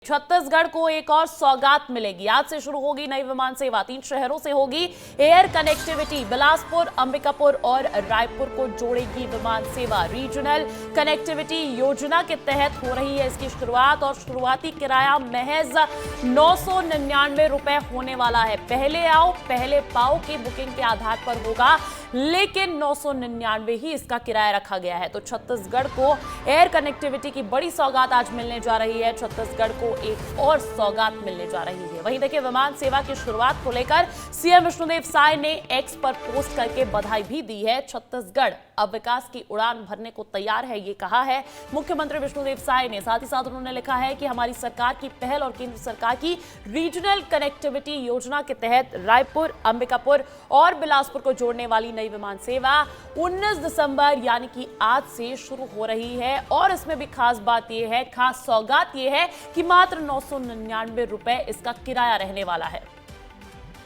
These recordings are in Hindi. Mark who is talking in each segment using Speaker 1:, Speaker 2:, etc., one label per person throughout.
Speaker 1: छत्तीसगढ़ को एक और सौगात मिलेगी। आज से शुरू होगी नई विमान सेवा। 3 शहरों से होगी एयर कनेक्टिविटी। बिलासपुर, अंबिकापुर और रायपुर को जोड़ेगी विमान सेवा। रीजनल कनेक्टिविटी योजना के तहत हो रही है इसकी शुरुआत और शुरुआती किराया महज 999 रुपए होने वाला है। पहले आओ पहले पाओ की बुकिंग के आधार पर होगा, लेकिन 999 ही इसका किराया रखा गया है। तो छत्तीसगढ़ को एयर कनेक्टिविटी की बड़ी सौगात आज मिलने जा रही है। छत्तीसगढ़ को एक और सौगात मिलने जा रही है। वहीं देखिए, विमान सेवा की शुरुआत को लेकर सीएम विष्णुदेव साय ने एक्स पर पोस्ट करके बधाई भी दी है। छत्तीसगढ़ अब विकास की उड़ान भरने को तैयार है, ये कहा है मुख्यमंत्री विष्णुदेव साय ने। साथ ही साथ उन्होंने लिखा है कि हमारी सरकार की पहल और केंद्र सरकार की रीजनल कनेक्टिविटी योजना के तहत रायपुर, अंबिकापुर और बिलासपुर को जोड़ने वाली नई विमान सेवा 19 दिसंबर यानी कि आज से शुरू हो रही है। और इसमें भी खास बात यह है, खास सौगात यह है कि मात्र 999 रुपए इसका किराया रहने वाला है।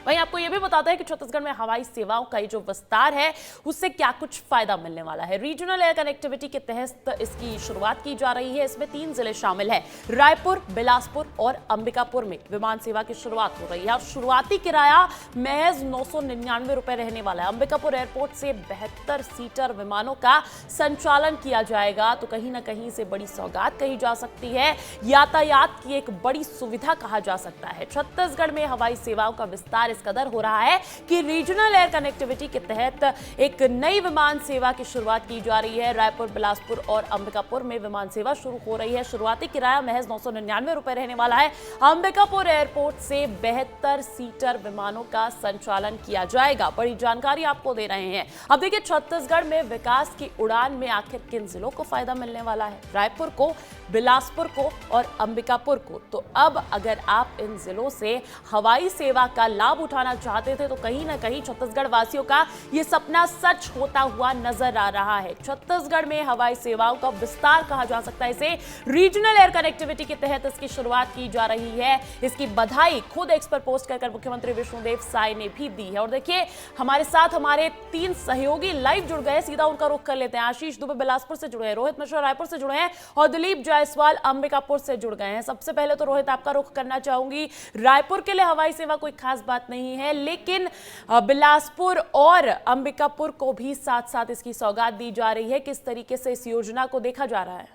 Speaker 1: वहीं आपको यह भी बताता है कि छत्तीसगढ़ में हवाई सेवाओं का जो विस्तार है उससे क्या कुछ फायदा मिलने वाला है। रीजनल एयर कनेक्टिविटी के तहत इसकी शुरुआत की जा रही है। इसमें 3 जिले शामिल हैं, रायपुर, बिलासपुर और अंबिकापुर में विमान सेवा की शुरुआत हो रही है। और शुरुआती किराया महज 999 रुपए रहने वाला है। अंबिकापुर एयरपोर्ट से 72 सीटर विमानों का संचालन किया जाएगा। तो कहीं ना कहीं से बड़ी सौगात कही जा सकती है, यातायात की एक बड़ी सुविधा कहा जा सकता है। छत्तीसगढ़ में हवाई सेवाओं का विस्तार इस कदर हो रहा है कि रीजनल एयर कनेक्टिविटी के तहत एक नई विमान सेवा की शुरुआत की जा रही है। रायपुर, बिलासपुर और अंबिकापुर में विमान सेवा शुरू हो रही है। शुरुआती किराया महज 999 रुपए रहने वाला है। अंबिकापुर एयरपोर्ट से 72 सीटर विमानों का संचालन किया जाएगा। बड़ी जानकारी आपको दे रहे हैं। अब देखिए, छत्तीसगढ़ में विकास की उड़ान में आखिर किन जिलों को फायदा मिलने वाला है? रायपुर को, बिलासपुर को और अंबिकापुर को। तो अब अगर आप इन जिलों से हवाई सेवा का लाभ उठाना चाहते थे तो कहीं ना कहीं छत्तीसगढ़ वासियों का यह सपना सच होता हुआ नजर आ रहा है। छत्तीसगढ़ में हवाई सेवाओं का विस्तार कहा जा सकता है इसे। रीजनल एयर कनेक्टिविटी के तहत इसकी शुरुआत की जा रही है। इसकी बधाई खुद एक्स पर पोस्ट कर मुख्यमंत्री विष्णुदेव साय ने भी दी है। और देखिए, हमारे साथ हमारे 3 सहयोगी लाइव जुड़ गए, सीधा उनका रुख कर लेते हैं। आशीष दुबे बिलासपुर से जुड़े हैं, रोहित मिश्रा रायपुर से जुड़े हैं और दिलीप जायसवाल अंबिकापुर से जुड़ गए हैं। सबसे पहले तो रोहित, आपका रुख करना चाहूंगी। रायपुर के लिए हवाई सेवा कोई खास बात नहीं है, लेकिन बिलासपुर और अंबिकापुर को भी साथ साथ इसकी सौगात दी जा रही है। किस तरीके से इस योजना को देखा जा रहा है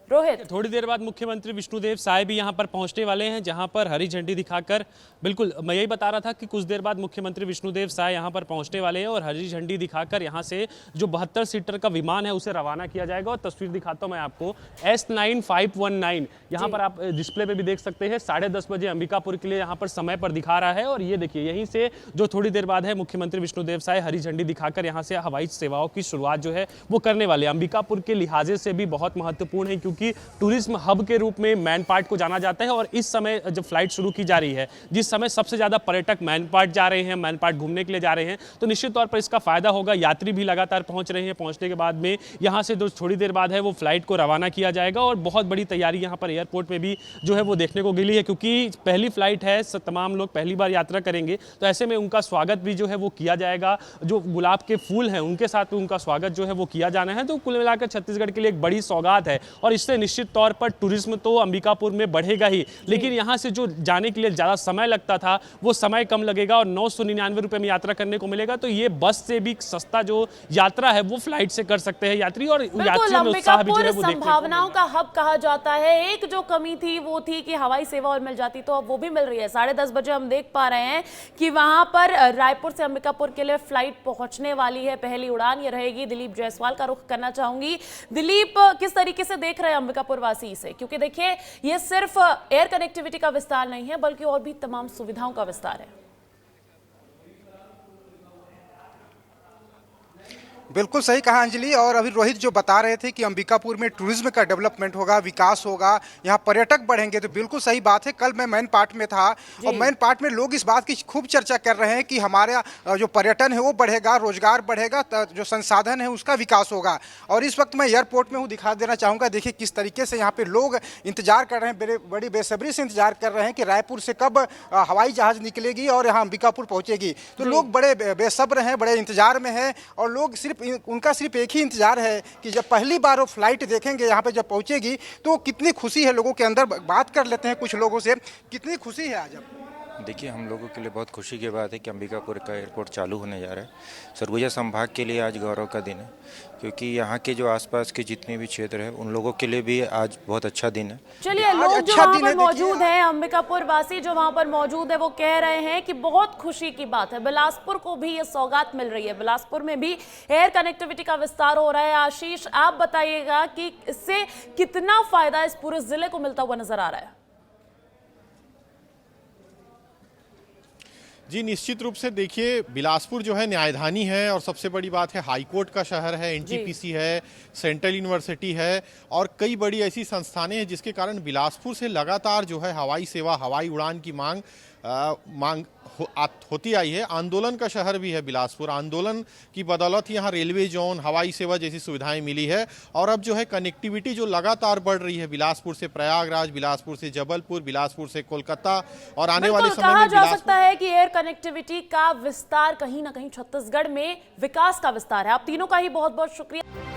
Speaker 1: रोहित?
Speaker 2: थोड़ी देर बाद मुख्यमंत्री विष्णुदेव साय भी यहां पर पहुंचने वाले हैं, जहां पर हरी झंडी दिखाकर, बिल्कुल मैं यही बता रहा था कि कुछ देर बाद मुख्यमंत्री विष्णुदेव साय यहां पर पहुंचने वाले हैं और हरी झंडी दिखाकर यहां से जो 72 सीटर का विमान है उसे रवाना किया जाएगा। और तस्वीर दिखाता हूं मैं आपको, S9519 यहां पर आप डिस्प्ले पे भी देख सकते हैं। 10:30 बजे अंबिकापुर के लिए यहां पर समय पर दिखा रहा है। और ये देखिए, यहीं से जो थोड़ी देर बाद है मुख्यमंत्री विष्णुदेव साय हरी झंडी दिखाकर यहां से हवाई सेवाओं की शुरुआत जो है वो करने वाले। अंबिकापुर के लिहाजे से भी बहुत महत्वपूर्ण है, क्योंकि टूरिज्म हब के रूप में मैनपाट को जाना जाता है। और इस समय जब फ्लाइट शुरू की जा रही है, जिस समय सबसे ज्यादा पर्यटक मैनपाट जा रहे हैं, मैनपाट घूमने के लिए जा रहे हैं, तो निश्चित तौर पर इसका फायदा होगा। यात्री भी लगातार पहुंच रहे हैं। पहुंचने के बाद में यहां से जो थोड़ी देर बाद है वो फ्लाइट को रवाना किया जाएगा। और बहुत बड़ी तैयारी यहां पर एयरपोर्ट में भी जो है वो देखने को मिली है, क्योंकि पहली फ्लाइट है, तमाम लोग पहली बार यात्रा करेंगे, तो ऐसे में उनका स्वागत भी जो है वो किया जाएगा। जो गुलाब के फूल हैं उनके साथ उनका स्वागत जो है वो किया जाना है। तो कुल मिलाकर छत्तीसगढ़ के लिए एक बड़ी सौगात है। और इससे निश्चित तौर पर टूरिज्म तो अंबिकापुर में बढ़ेगा ही, लेकिन यहां से जो जाने के लिए ज्यादा समय लगता था वो समय कम लगेगा और 999 रुपए में यात्रा करने को मिलेगा। तो ये बस से भी सस्ता जो यात्रा है वो फ्लाइट से कर सकते हैं यात्री। और यात्रियों में उत्साह भी जो है वो
Speaker 1: संभावनाओं का हब कहा जाता है। एक जो कमी थी वो थी कि हवाई सेवा और मिल जाती, तो अब वो भी मिल रही है। 10:30 बजे हम देख पा रहे हैं कि वहां पर रायपुर से अंबिकापुर के लिए फ्लाइट पहुंचने वाली है। पहली उड़ान ये रहेगी। दिलीप जायसवाल का रुख करना चाहूंगी। दिलीप, किस तरीके से देख रहे हैं अंबिकापुर वासी से? क्योंकि देखिए, ये सिर्फ एयर कनेक्टिविटी का विस्तार नहीं है, बल्कि और भी तमाम सुविधाओं का विस्तार है।
Speaker 3: बिल्कुल सही कहा अंजलि। और अभी रोहित जो बता रहे थे कि अंबिकापुर में टूरिज्म का डेवलपमेंट होगा, विकास होगा, यहाँ पर्यटक बढ़ेंगे, तो बिल्कुल सही बात है। कल मैं मैन पार्ट में था और मैन पार्ट में लोग इस बात की खूब चर्चा कर रहे हैं कि हमारा जो पर्यटन है वो बढ़ेगा, रोजगार बढ़ेगा, जो संसाधन है उसका विकास होगा। और इस वक्त मैं एयरपोर्ट में हूँ, दिखा देना चाहूँगा। देखिए किस तरीके से यहाँ पे लोग इंतजार कर रहे हैं, बड़ी बेसब्री से इंतजार कर रहे हैं कि रायपुर से कब हवाई जहाज निकलेगी और यहाँ अंबिकापुर पहुँचेगी। तो लोग बड़े बेसब्र हैं, बड़े इंतजार में हैं। और लोग सिर्फ उनका सिर्फ एक ही इंतजार है कि जब पहली बार वो फ्लाइट देखेंगे यहाँ पे जब पहुँचेगी तो कितनी खुशी है लोगों के अंदर। बात कर लेते हैं कुछ लोगों से, कितनी खुशी है आज आपको?
Speaker 4: देखिए, हम लोगों के लिए बहुत खुशी की बात है कि अंबिकापुर का एयरपोर्ट चालू होने जा रहा है। सरगुजा संभाग के लिए आज गौरव का दिन है, क्योंकि यहाँ के जो आसपास के जितने भी क्षेत्र हैं उन लोगों के लिए भी आज बहुत अच्छा दिन है।
Speaker 1: चलिए, लोग जो
Speaker 3: अच्छा
Speaker 1: वहाँ
Speaker 3: दिन
Speaker 1: पर
Speaker 3: है,
Speaker 1: मौजूद हैं, अंबिकापुर वासी जो वहाँ पर मौजूद है, वो कह रहे हैं कि बहुत खुशी की बात है। बिलासपुर को भी ये सौगात मिल रही है, बिलासपुर में भी एयर कनेक्टिविटी का विस्तार हो रहा है। आशीष, आप बताइएगा कि इससे कितना फायदा इस पूरे जिले को मिलता हुआ नजर आ रहा है?
Speaker 5: जी, निश्चित रूप से देखिए, बिलासपुर जो है न्यायधानी है और सबसे बड़ी बात है हाईकोर्ट का शहर है, एनटीपीसी है, सेंट्रल यूनिवर्सिटी है और कई बड़ी ऐसी संस्थानें हैं जिसके कारण बिलासपुर से लगातार जो है हवाई सेवा, हवाई उड़ान की मांग होती आई है। आंदोलन का शहर भी है बिलासपुर। आंदोलन की बदौलत यहाँ रेलवे जोन, हवाई सेवा जैसी सुविधाएं मिली है और अब जो है कनेक्टिविटी जो लगातार बढ़ रही है, बिलासपुर से प्रयागराज, बिलासपुर से जबलपुर, बिलासपुर से कोलकाता और आने वाले समय
Speaker 1: कहा
Speaker 5: में
Speaker 1: जा सकता है कि एयर कनेक्टिविटी का विस्तार कहीं ना कहीं छत्तीसगढ़ में विकास का विस्तार है। आप तीनों का ही बहुत बहुत शुक्रिया।